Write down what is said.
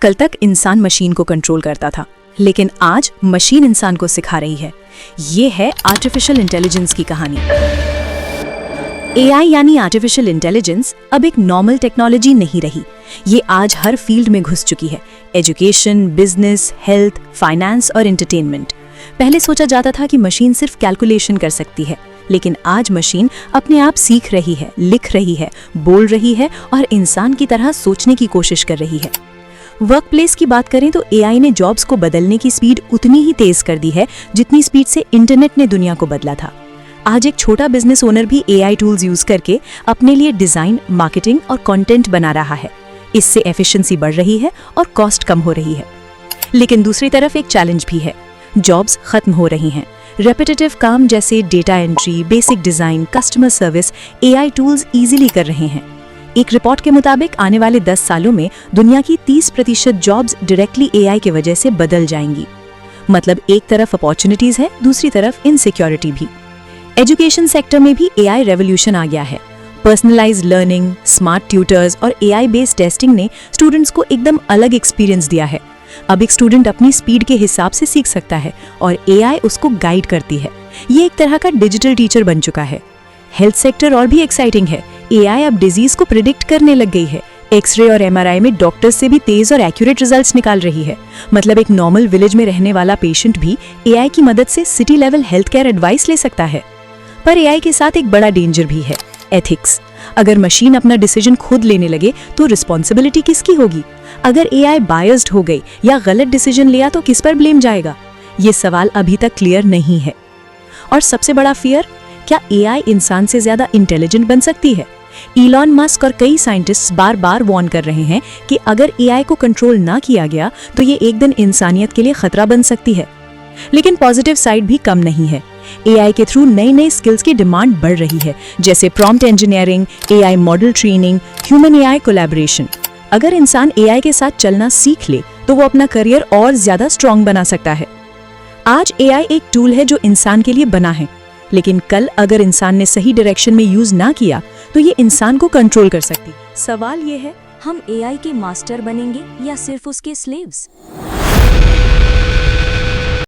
कल तक इंसान मशीन को कंट्रोल करता था, लेकिन आज मशीन इंसान को सिखा रही है। ये है आर्टिफिशियल इंटेलिजेंस की कहानी। एआई यानी आर्टिफिशियल इंटेलिजेंस अब एक नॉर्मल टेक्नोलॉजी नहीं रही। ये आज हर फील्ड में घुस चुकी है। एजुकेशन, बिजनेस, हेल्थ, फाइनेंस और एंटरटेनमेंट। पहले सोचा जाता था कि मशीन सिर्फ कैलकुलेशन कर सकती है, लेकिन आज मशीन अपने आप सीख रही है, लिख रही है, बोल रही है और इंसान की तरह सोचने की कोशिश कर रही है। वर्क प्लेस की बात करें तो एआई ने जॉब्स को बदलने की स्पीड उतनी ही तेज कर दी है जितनी स्पीड से इंटरनेट ने दुनिया को बदला था। आज एक छोटा बिजनेस ओनर भी एआई टूल्स यूज करके अपने लिए डिजाइन, मार्केटिंग और कंटेंट बना रहा है। इससे एफिशिएंसी बढ़ रही है और कॉस्ट कम हो रही है। लेकिन दूसरी तरफ एक चैलेंज भी है। जॉब्स खत्म हो रही हैं। रेपिटेटिव काम जैसे data entry, basic design, customer service AI tools easily कर रहे हैं। एक रिपोर्ट के मुताबिक आने वाले 10 सालों में दुनिया की 30% जॉब्स डायरेक्टली एआई की वजह से बदल जाएंगी। मतलब एक तरफ अपॉर्चुनिटीज है, दूसरी तरफ इनसिक्योरिटी भी। एजुकेशन सेक्टर में भी एआई रेवोल्यूशन आ गया है। पर्सनलाइज्ड लर्निंग, स्मार्ट ट्यूटर्स और एआई बेस्ड टेस्टिंग ने स्टूडेंट्स को एकदम अलग एक्सपीरियंस दिया है। अब एक स्टूडेंट अपनी स्पीड के हिसाब से सीख सकता है और एआई उसको गाइड करती है। ये एक तरह का डिजिटल टीचर बन चुका है। हेल्थ सेक्टर और भी एक्साइटिंग है। एआई अब डिजीज को प्रिडिक्ट करने लग गई है। एक्सरे और एमआरआई में डॉक्टर्स से भी तेज और एक्यूरेट रिजल्ट्स निकाल रही है। मतलब एक नॉर्मल विलेज में रहने वाला पेशेंट भी एआई की मदद से city level health care advice ले सकता है। पर एआई के साथ एक बड़ा डेंजर भी है, एथिक्स। अगर मशीन अपना डिसीजन खुद लेने लगे तो रिस्पॉन्सिबिलिटी किसकी होगी? अगर एआई बायस्ड हो गई या गलत डिसीजन लिया तो किस पर ब्लेम जाएगा? ये सवाल अभी तक क्लियर नहीं है। और सबसे बड़ा फियर, क्या एआई इंसान से ज्यादा इंटेलिजेंट बन सकती है? इलॉन मस्क और कई साइंटिस्ट्स बार बार वार्न कर रहे हैं कि अगर एआई को कंट्रोल ना किया गया तो ये एक दिन इंसानियत के लिए खतरा बन सकती है। लेकिन पॉजिटिव साइड भी कम नहीं है। एआई के थ्रू नई नई स्किल्स की डिमांड बढ़ रही है, जैसे prompt engineering, AI model training, human AI collaboration. अगर इंसान एआई के साथ चलना सीख ले तो वो अपना करियर और ज्यादा स्ट्रॉन्ग बना सकता है। आज एआई एक टूल है जो इंसान के लिए बना है, लेकिन कल अगर इंसान ने सही डायरेक्शन में यूज ना किया तो ये इंसान को कंट्रोल कर सकती। सवाल ये है, हम एआई के मास्टर बनेंगे या सिर्फ उसके स्लेव्स?